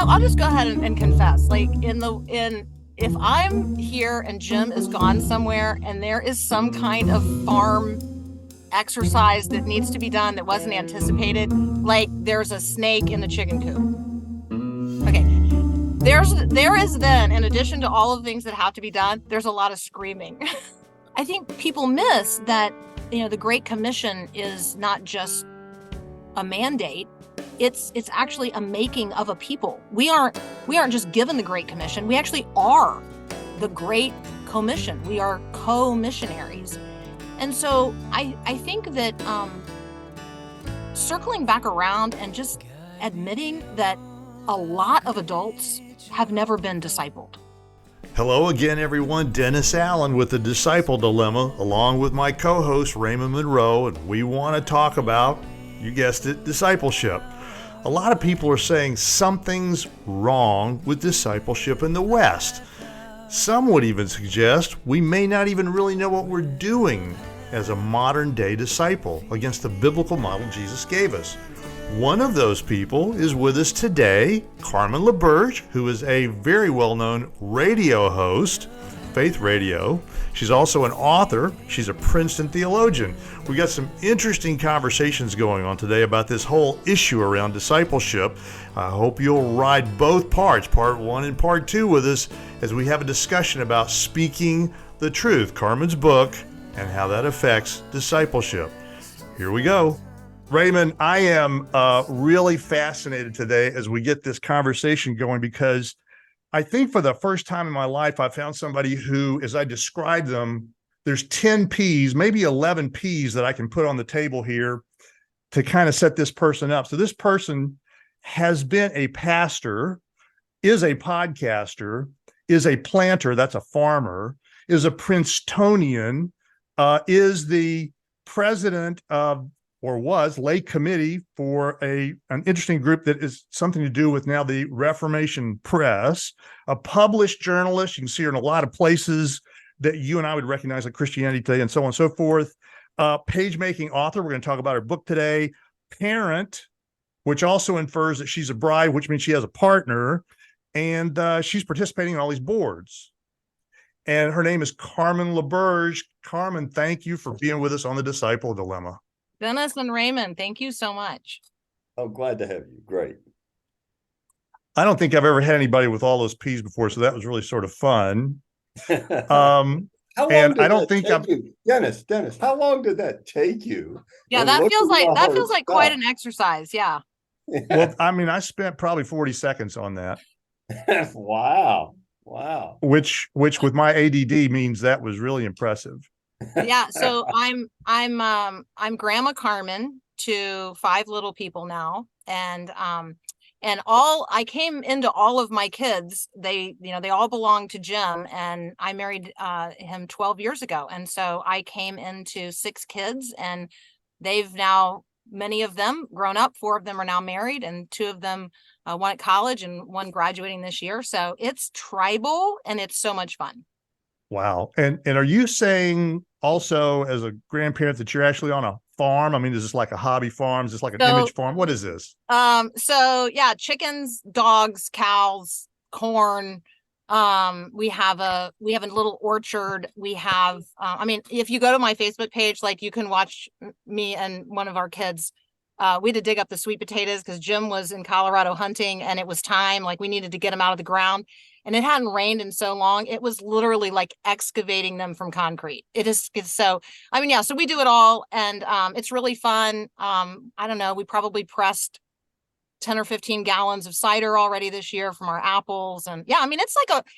I'll just go ahead and confess, like if I'm here and Jim is gone somewhere and there is some kind of farm exercise that needs to be done that wasn't anticipated, like there's a snake in the chicken coop. Okay. There is then, in addition to all of the things that have to be done, there's a lot of screaming. I think people miss that, the Great Commission is not just a mandate. It's actually a making of a people. We aren't just given the Great Commission. We actually are the Great Commission. We are co-missionaries. And so I think that circling back around and just admitting that a lot of adults have never been discipled. Hello again, everyone. Dennis Allen with the Disciple Dilemma, along with my co-host Raymond Monroe, and we want to talk about, you guessed it, discipleship. A lot of people are saying something's wrong with discipleship in the West. Some would even suggest we may not even really know what we're doing as a modern-day disciple against the biblical model Jesus gave us. One of those people is with us today, Carmen LaBerge, who is a very well-known radio host, Faith Radio. She's also an author. She's a Princeton theologian. We got some interesting conversations going on today about this whole issue around discipleship. I hope you'll ride both parts, part one and part two, with us as we have a discussion about speaking the truth, Carmen's book, and how that affects discipleship. Here we go. Raymond, I am really fascinated today as we get this conversation going, because I think for the first time in my life, I found somebody who, as I describe them, there's 10 P's, maybe 11 P's that I can put on the table here to kind of set this person up. So this person has been a pastor, is a podcaster, is a planter, that's a farmer, is a Princetonian, is the president of, or was, lay committee for an interesting group that is something to do with now the Reformation Press, a published journalist. You can see her in a lot of places that you and I would recognize, like Christianity Today and so on and so forth. Page-making author. We're going to talk about her book today. Parent, which also infers that she's a bride, which means she has a partner, and she's participating in all these boards. And her name is Carmen LaBerge. Carmen, thank you for being with us on the Disciple Dilemma. Dennis and Raymond, thank you so much. Oh, glad to have you. Great. I don't think I've ever had anybody with all those P's before, so that was really sort of fun. How long and did I don't that think take you? Dennis, how long did that take you? Yeah, And that what feels was the like hard quite stuff? an exercise. Yeah. Well, I mean, I spent probably 40 seconds on that, Wow. which with my ADD means that was really impressive. Yeah. So I'm Grandma Carmen to 5 little people now. And I came into all of my kids. They all belong to Jim, and I married him 12 years ago. And so I came into 6 kids, and they've now, many of them grown up. 4 of them are now married, and 2 of them, one at college and one graduating this year. So it's tribal and it's so much fun. Wow. And are you saying also, as a grandparent, that you're actually on a farm? I mean, is this like a hobby farm? Is this like an image farm? What is this? So yeah, chickens, dogs, cows, corn. We have a little orchard. We have, if you go to my Facebook page, like you can watch me and one of our kids. We had to dig up the sweet potatoes because Jim was in Colorado hunting, and it was time, like we needed to get them out of the ground, and it hadn't rained in so long. It was literally like excavating them from concrete. It's so, so we do it all, and it's really fun. I don't know, we probably pressed 10 or 15 gallons of cider already this year from our apples. And yeah,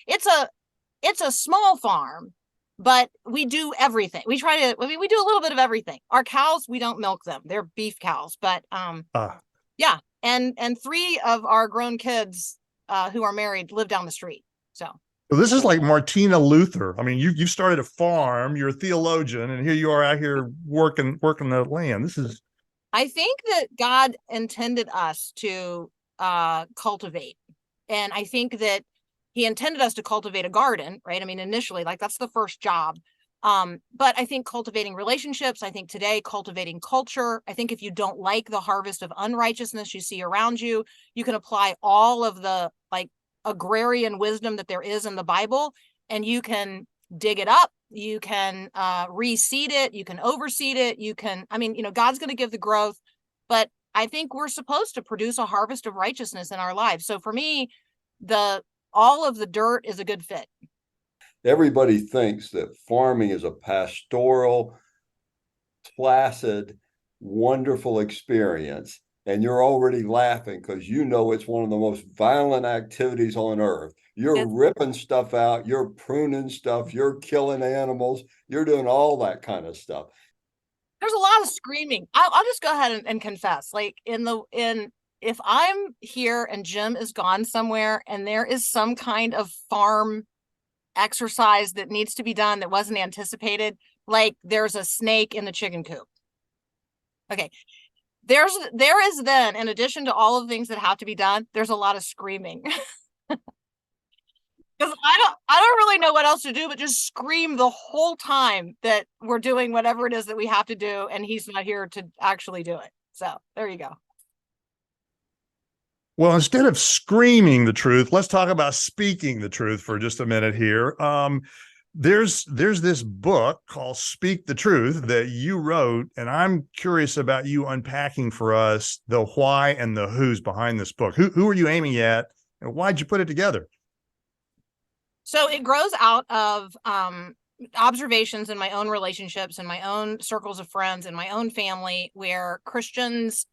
it's a small farm, but we do everything. We do a little bit of everything. Our cows, we don't milk them. They're beef cows, but yeah. And 3 of our grown kids who are married live down the street. So this is like Martina Luther. I mean, you started a farm, you're a theologian, and here you are out here working the land. This is, I think that God intended us to cultivate. And I think that he intended us to cultivate a garden, right? I mean, initially, like that's the first job. But I think cultivating relationships, I think today cultivating culture, I think if you don't like the harvest of unrighteousness you see around you, you can apply all of the like agrarian wisdom that there is in the Bible, and you can dig it up. You can reseed it. You can overseed it. You can, I mean, God's going to give the growth, but I think we're supposed to produce a harvest of righteousness in our lives. So for me, all of the dirt is a good fit. Everybody thinks that farming is a pastoral, placid, wonderful experience. And you're already laughing because it's one of the most violent activities on earth. You're ripping stuff out, you're pruning stuff, you're killing animals, you're doing all that kind of stuff. There's a lot of screaming. I'll just go ahead and confess. Like if I'm here and Jim is gone somewhere and there is some kind of farm exercise that needs to be done that wasn't anticipated, like there's a snake in the chicken coop. Okay. There is then, in addition to all of the things that have to be done, there's a lot of screaming. Because I don't really know what else to do but just scream the whole time that we're doing whatever it is that we have to do, and he's not here to actually do it. So there you go. Well, instead of screaming the truth, let's talk about speaking the truth for just a minute here. There's this book called Speak the Truth that you wrote, and I'm curious about you unpacking for us the why and the who's behind this book. Who are you aiming at, and why'd you put it together? So it grows out of observations in my own relationships and my own circles of friends and my own family, where Christians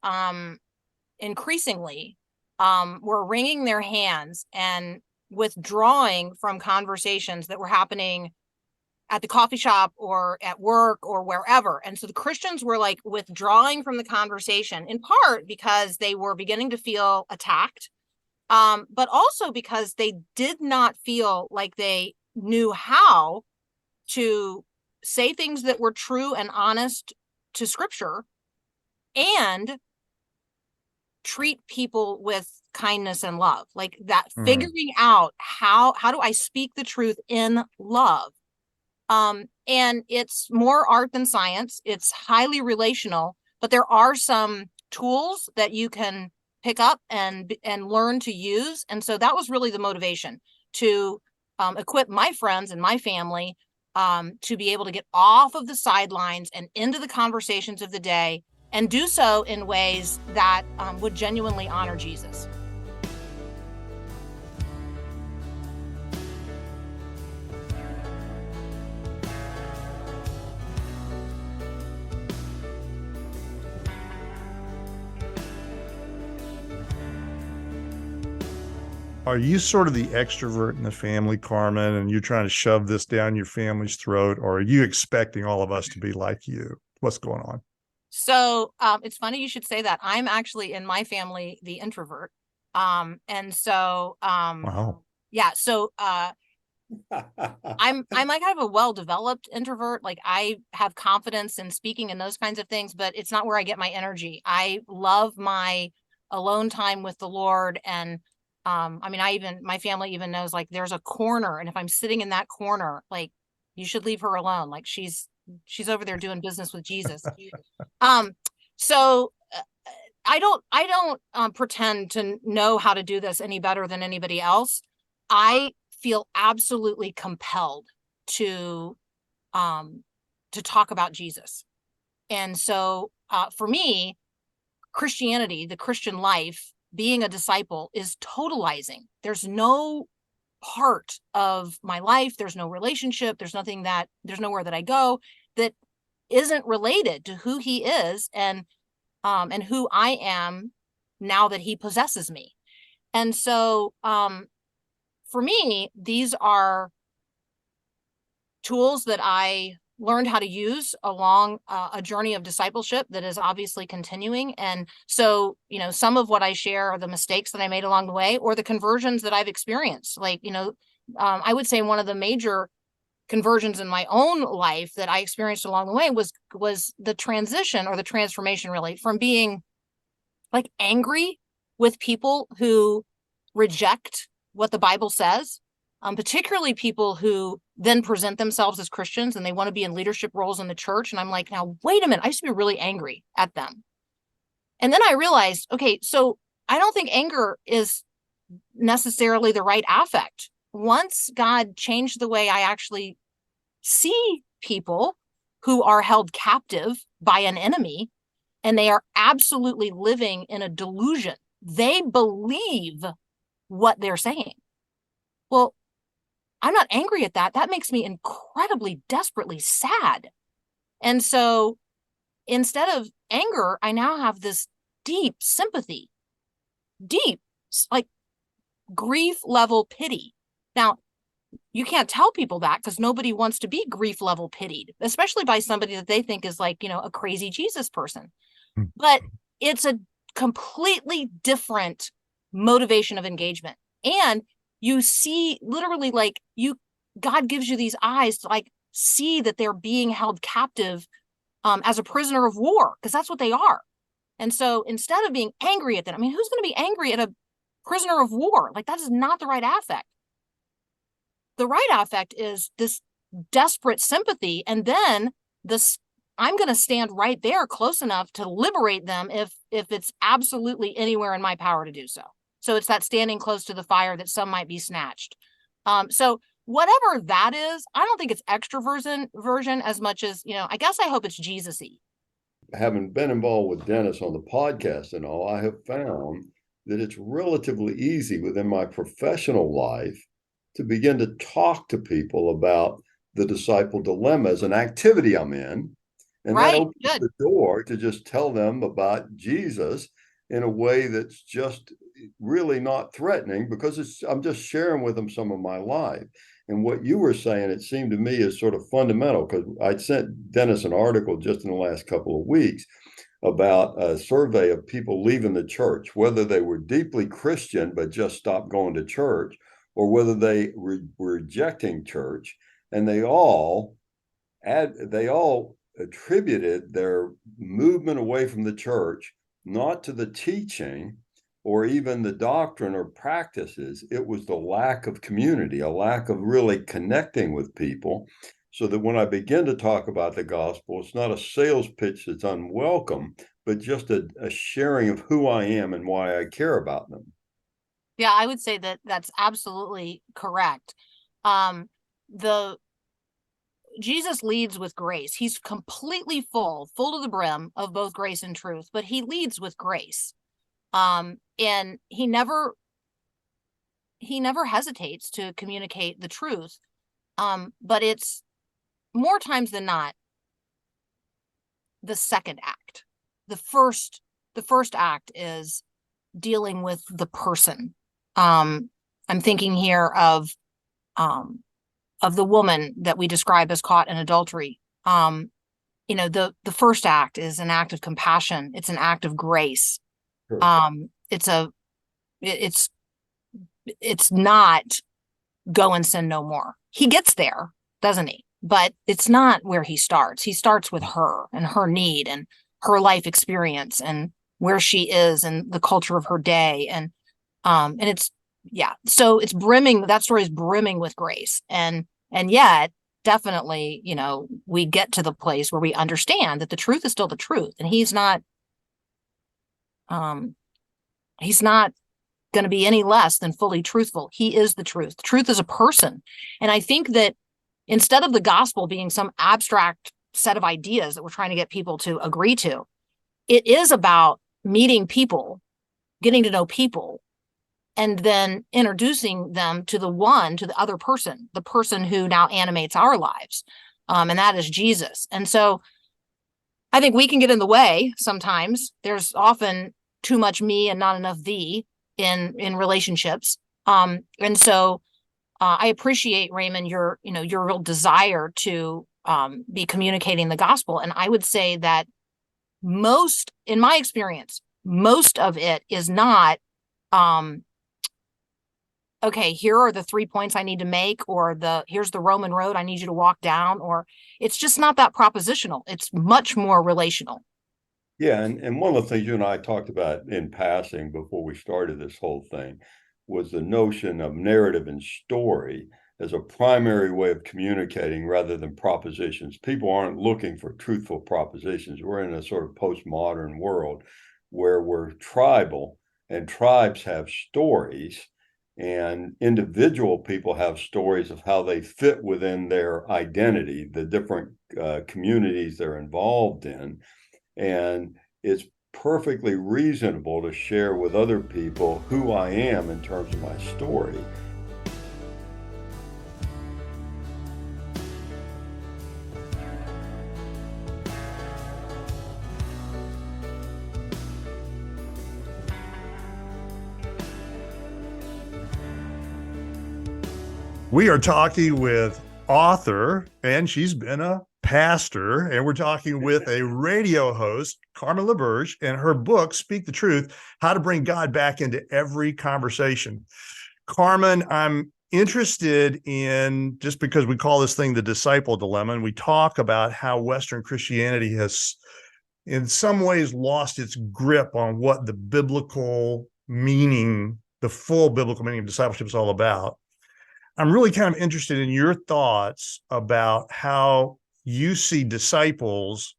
increasingly were wringing their hands and withdrawing from conversations that were happening at the coffee shop or at work or wherever. And so the Christians were like withdrawing from the conversation, in part because they were beginning to feel attacked, but also because they did not feel like they knew how to say things that were true and honest to Scripture and treat people with kindness and love, like that. Figuring out how do I speak the truth in love. And it's more art than science. It's highly relational, but there are some tools that you can pick up and learn to use. And so that was really the motivation, to equip my friends and my family to be able to get off of the sidelines and into the conversations of the day, and do so in ways that would genuinely honor Jesus. Are you sort of the extrovert in the family, Carmen, and you're trying to shove this down your family's throat, or are you expecting all of us to be like you? What's going on? So it's funny you should say that. I'm actually, in my family, the introvert. And so Wow. yeah, so I'm like kind of a well-developed introvert. Like I have confidence in speaking and those kinds of things, but it's not where I get my energy. I love my alone time with the Lord. And I mean, my family even knows, like, there's a corner, and if I'm sitting in that corner, like, you should leave her alone. Like she's over there doing business with Jesus. So I don't pretend to know how to do this any better than anybody else. I feel absolutely compelled to talk about Jesus. And so for me, Christianity, the Christian life, being a disciple, is totalizing. There's no part of my life, there's no relationship, there's nowhere that I go that isn't related to who he is and who I am now that he possesses me. And so for me, these are tools that I learned how to use along a journey of discipleship that is obviously continuing. And so, some of what I share are the mistakes that I made along the way, or the conversions that I've experienced. Like, I would say one of the major conversions in my own life that I experienced along the way was the transition, or the transformation, really, from being like angry with people who reject what the Bible says, particularly people who then present themselves as Christians and they want to be in leadership roles in the church. And I'm like, now, wait a minute, I used to be really angry at them. And then I realized, okay, so I don't think anger is necessarily the right affect. Once God changed the way I actually see people who are held captive by an enemy, and they are absolutely living in a delusion, they believe what they're saying. Well, I'm not angry at that. That makes me incredibly, desperately sad. And so instead of anger, I now have this deep sympathy, deep, like grief level pity. Now, you can't tell people that because nobody wants to be grief level pitied, especially by somebody that they think is like, a crazy Jesus person. But it's a completely different motivation of engagement. And you see literally like God gives you these eyes to like see that they're being held captive as a prisoner of war, because that's what they are. And so instead of being angry at them, I mean, who's going to be angry at a prisoner of war? Like, that is not the right affect. The right affect is this desperate sympathy. And then I'm going to stand right there close enough to liberate them if it's absolutely anywhere in my power to do so. So it's that standing close to the fire that some might be snatched. So whatever that is, I don't think it's extroversion as much as, I guess I hope it's Jesus-y. Having been involved with Dennis on the podcast and all, I have found that it's relatively easy within my professional life to begin to talk to people about the disciple dilemma as an activity I'm in. And right, that opens good. the door to just tell them about Jesus in a way that's just really not threatening, because I'm just sharing with them some of my life. And what you were saying, it seemed to me, is sort of fundamental, because I'd sent Dennis an article just in the last couple of weeks about a survey of people leaving the church, whether they were deeply Christian but just stopped going to church, or whether they were rejecting church. And they all attributed their movement away from the church not to the teaching or even the doctrine or practices. It was the lack of community, a lack of really connecting with people, so that when I begin to talk about the gospel, it's not a sales pitch that's unwelcome, but just a sharing of who I am and why I care about them. Yeah, I would say that that's absolutely correct. Jesus leads with grace. He's completely full to the brim of both grace and truth, but he leads with grace. And he never hesitates to communicate the truth. But it's more times than not the second act. The first act is dealing with the person. I'm thinking here of the woman that we describe as caught in adultery. The first act is an act of compassion. It's an act of grace. Sure. It's not go and sin no more. He gets there, doesn't he? But it's not where he starts. He starts with her and her need and her life experience and where she is and the culture of her day. And it's, yeah. So it's brimming, that story is brimming with grace. And yet definitely, we get to the place where we understand that the truth is still the truth. And he's not going to be any less than fully truthful. He is the truth. Truth is a person. And I think that instead of the gospel being some abstract set of ideas that we're trying to get people to agree to, it is about meeting people, getting to know people, and then introducing them to the other person, the person who now animates our lives. And that is Jesus. And so I think we can get in the way sometimes. There's often too much me and not enough thee in relationships. And so I appreciate, Raymond, your real desire to be communicating the gospel. And I would say that in my experience, most of it is not, okay, here are the 3 points I need to make, or here's the Roman road I need you to walk down, or it's just not that propositional. It's much more relational. Yeah, and one of the things you and I talked about in passing before we started this whole thing was the notion of narrative and story, as a primary way of communicating rather than propositions. People aren't looking for truthful propositions. We're in a sort of postmodern world where we're tribal, and tribes have stories, and individual people have stories of how they fit within their identity, the different communities they're involved in. And it's perfectly reasonable to share with other people who I am in terms of my story. We are talking with author, and she's been a pastor, and we're talking with a radio host, Carmen LaBerge, and her book, Speak the Truth, How to Bring God Back into Every Conversation. Carmen, I'm interested in, just because we call this thing the disciple dilemma, and we talk about how Western Christianity has in some ways lost its grip on what the biblical meaning, the full biblical meaning of discipleship is all about. I'm really kind of interested in your thoughts about how you see disciples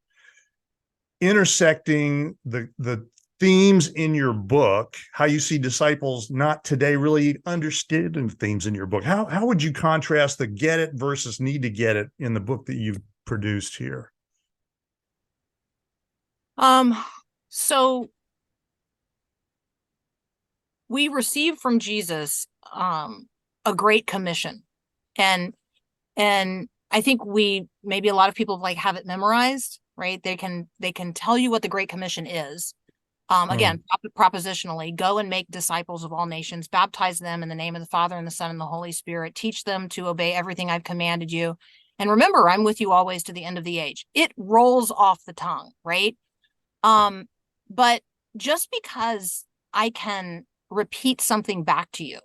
intersecting the themes in your book, how you see disciples not today really understanding themes in your book. How would you contrast the get it versus need to get it in the book that you've produced here? So we received from Jesus a great commission, and I think maybe a lot of people have it memorized, right? They can tell you what the great commission is. Again, propositionally, go and make disciples of all nations, baptize them in the name of the Father and the Son and the Holy Spirit, teach them to obey everything I've commanded you. And remember, I'm with you always to the end of the age. It rolls off the tongue, right? But just because I can repeat something back to you,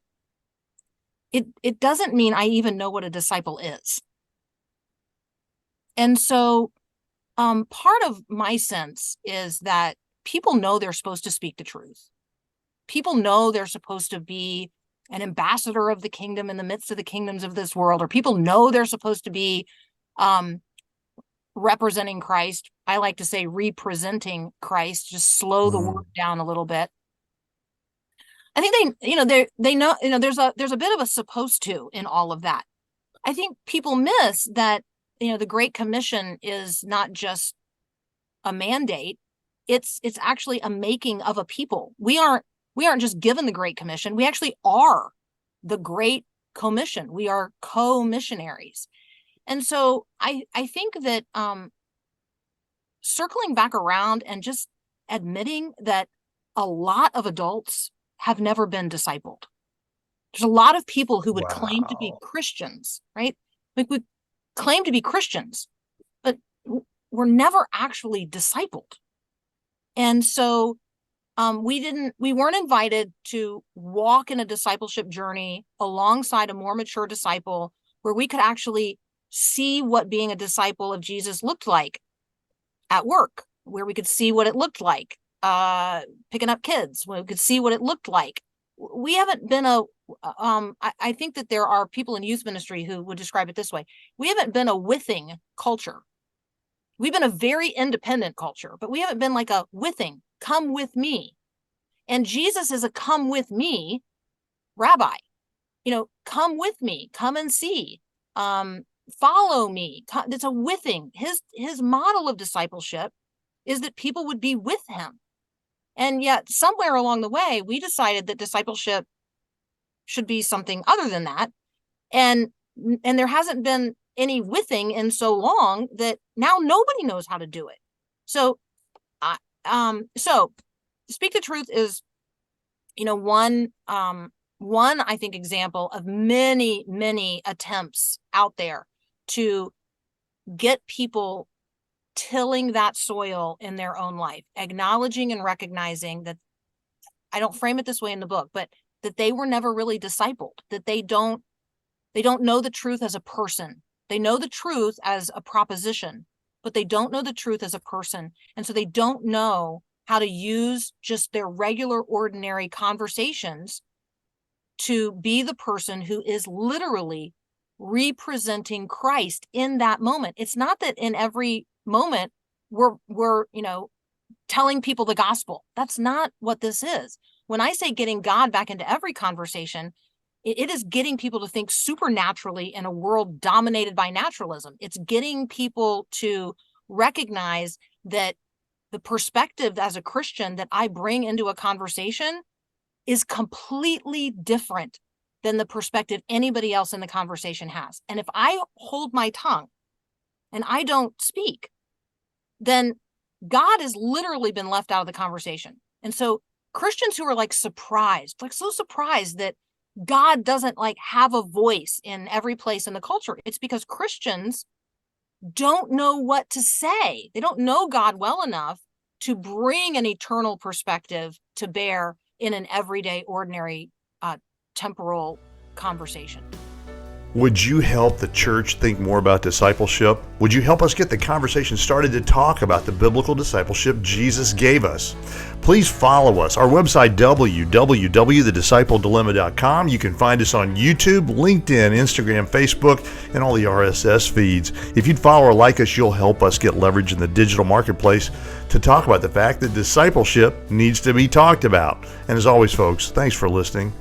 it doesn't mean I even know what a disciple is. And so part of my sense is that people know they're supposed to speak the truth. People know they're supposed to be an ambassador of the kingdom in the midst of the kingdoms of this world, or people know they're supposed to be representing Christ. I like to say representing Christ, just slow the word down a little bit. I think they know, there's a bit of a supposed to in all of that. I think people miss that, the Great Commission is not just a mandate. It's actually a making of a people. We aren't just given the Great Commission. We actually are the Great Commission. We are co-missionaries. And so I think that circling back around and just admitting that a lot of adults have never been discipled. There's a lot of people who would claim to be Christians, right? We claim to be Christians, but we're never actually discipled. And so we weren't invited to walk in a discipleship journey alongside a more mature disciple where we could actually see what being a disciple of Jesus looked like at work, where we could see what it looked like picking up kids, where we could see what it looked like. We haven't been I think that there are people in youth ministry who would describe it this way. We haven't been a withing culture. We've been a very independent culture, but we haven't been like a withing, come with me. And Jesus is a come with me rabbi. Come with me, come and see, follow me. It's a withing. His model of discipleship is that people would be with him. And yet somewhere along the way, we decided that discipleship should be something other than that. And there hasn't been any withing in so long that now nobody knows how to do it. So Speak the Truth is, one I think example of many, many attempts out there to get people tilling that soil in their own life, acknowledging and recognizing that, I don't frame it this way in the book, but that they were never really discipled, that they don't know the truth as a person. They know the truth as a proposition, but they don't know the truth as a person. And so they don't know how to use just their regular, ordinary conversations to be the person who is literally representing Christ in that moment. It's not that in every moment we're telling people the gospel. That's not what this is. When I say getting God back into every conversation, it is getting people to think supernaturally in a world dominated by naturalism. It's getting people to recognize that the perspective as a Christian that I bring into a conversation is completely different than the perspective anybody else in the conversation has. And if I hold my tongue and I don't speak, then God has literally been left out of the conversation. And so Christians who are like surprised, like so surprised that God doesn't like have a voice in every place in the culture, it's because Christians don't know what to say. They don't know God well enough to bring an eternal perspective to bear in an everyday, ordinary, temporal conversation. Would you help the church think more about discipleship? Would you help us get the conversation started to talk about the biblical discipleship Jesus gave us? Please follow us. Our website, www.thediscipleddilemma.com. You can find us on YouTube, LinkedIn, Instagram, Facebook, and all the RSS feeds. If you'd follow or like us, you'll help us get leverage in the digital marketplace to talk about the fact that discipleship needs to be talked about. And as always, folks, thanks for listening.